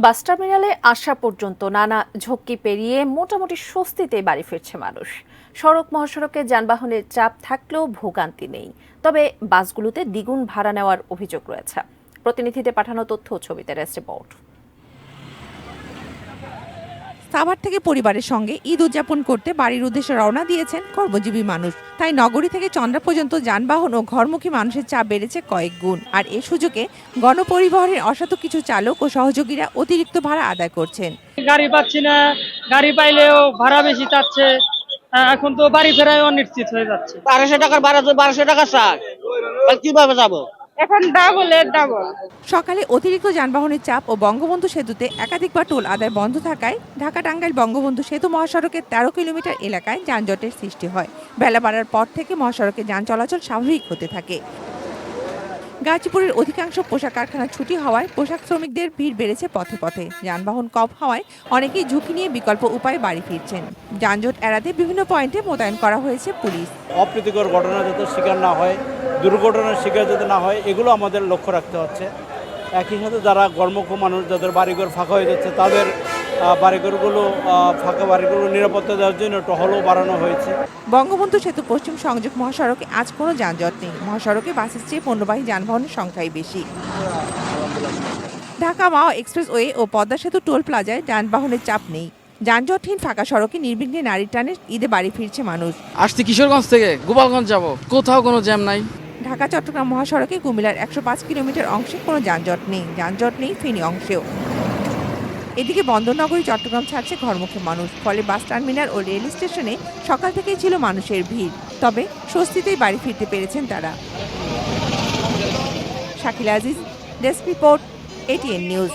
বাস টার্মিনালে আসা পর্যন্ত নানা ঝক্কি পেরিয়ে মোটামুটি স্বস্তিতে বাড়ি ফিরছে মানুষ। সড়ক মহাসড়কে যানবাহনের চাপ থাকলেও ভোগান্তি নেই, তবে বাসগুলোতে দ্বিগুণ ভাড়া নেওয়ার অভিযোগ রয়েছে। প্রতিনিধিদের পাঠানো তথ্য ও ছবিতে রিপোর্ট। সাভার থেকে পরিবারের সঙ্গে ঈদ উদযাপন করতে বাড়ির উদ্দেশ্যে রওনা দিয়েছেন কর্মজীবী মানুষ। তাই নগরী থেকে চন্দ্রা পর্যন্ত যানবাহন ও ঘরমুখী মানুষের চাপ বেড়েছে কয়েক গুণ। আর এ সুযোগে গণপরিবহনের অসাধু কিছু চালক ও সহযোগীরা অতিরিক্ত ভাড়া আদায় করছেন। গাড়ি পাচ্ছি না, গাড়ি পাইলেও ভাড়া বেশি চাচ্ছে। এখন তো বাড়ি ফেরায় অনিশ্চিত হয়ে যাচ্ছে। 1200 টাকার ভাড়া তো 1200 টাকা চাই, কিভাবে যাবো? এখন ডাবল। সকালে অতিরিক্ত যানবাহনের চাপ ও বঙ্গবন্ধু সেতুতে একাধিকবার টোল আদায় বন্ধ থাকায় ঢাকা টাঙ্গাইল বঙ্গবন্ধু সেতু মহাসড়কের 13 কিলোমিটার এলাকায় যানজটের সৃষ্টি হয়। বেলা বাড়ার পর থেকে মহাসড়কে যান চলাচল স্বাভাবিক হতে থাকে। গাজীপুরের অধিকাংশ পোশাক কারখানা ছুটি হওয়ায় পোশাক শ্রমিকদের ভিড় বেড়েছে পথে পথে। যানবাহন কম হওয়ায় অনেকেই ঝুঁকি নিয়ে বিকল্প উপায়ে বাড়ি ফিরছেন। যানজট এড়াতে বিভিন্ন পয়েন্টে মোতায়েন করা হয়েছে পুলিশ। অপ্রীতিকর ঘটনা যাতে শিকার না হয়, দুর্ঘটনার শিকার যাতে না হয়, এগুলো আমাদের লক্ষ্য রাখতে হচ্ছে। একই সাথে যারা কর্মক্ষ মানুষ, যাদের বাড়িঘর ফাঁকা হয়ে যাচ্ছে, তাদের ফাঁকা বাড়িগুলো নিরাপত্তা দেওয়ার জন্য টহলও বাড়ানো হয়েছে। বঙ্গবন্ধু সেতু পশ্চিম সংযোগ মহাসড়কে আজ কোনো যানজট নেই। মহাসড়কে বাসের চেয়ে পণ্যবাহী যানবাহনের সংখ্যাই বেশি। ঢাকা মাও এক্সপ্রেসওয়ে ও পদ্মা সেতু টোল প্লাজায় যানবাহনের চাপ নেই। যানজটহীন ফাঁকা সড়কে নির্বিঘ্নে নারীর টানে ঈদে বাড়ি ফিরছে মানুষ। আসছি কিশোরগঞ্জ থেকে গোপালগঞ্জ যাব, কোথাও কোনো জ্যাম নাই। ঢাকা চট্টগ্রাম মহাসড়কে কুমিল্লার 105 কিলোমিটার অংশে কোনো যানজট নেই ফেনী অংশেও। এদিকে বন্দরনগরী চট্টগ্রাম ছাড়ছে ঘরমুখী মানুষ, ফলে বাস টার্মিনাল ও রেল স্টেশনে সকাল থেকেই ছিল মানুষের ভিড়। তবে স্বস্তিতেই বাড়ি ফিরতে পেরেছেন তারা। Shakil Aziz, desk report, ATN news.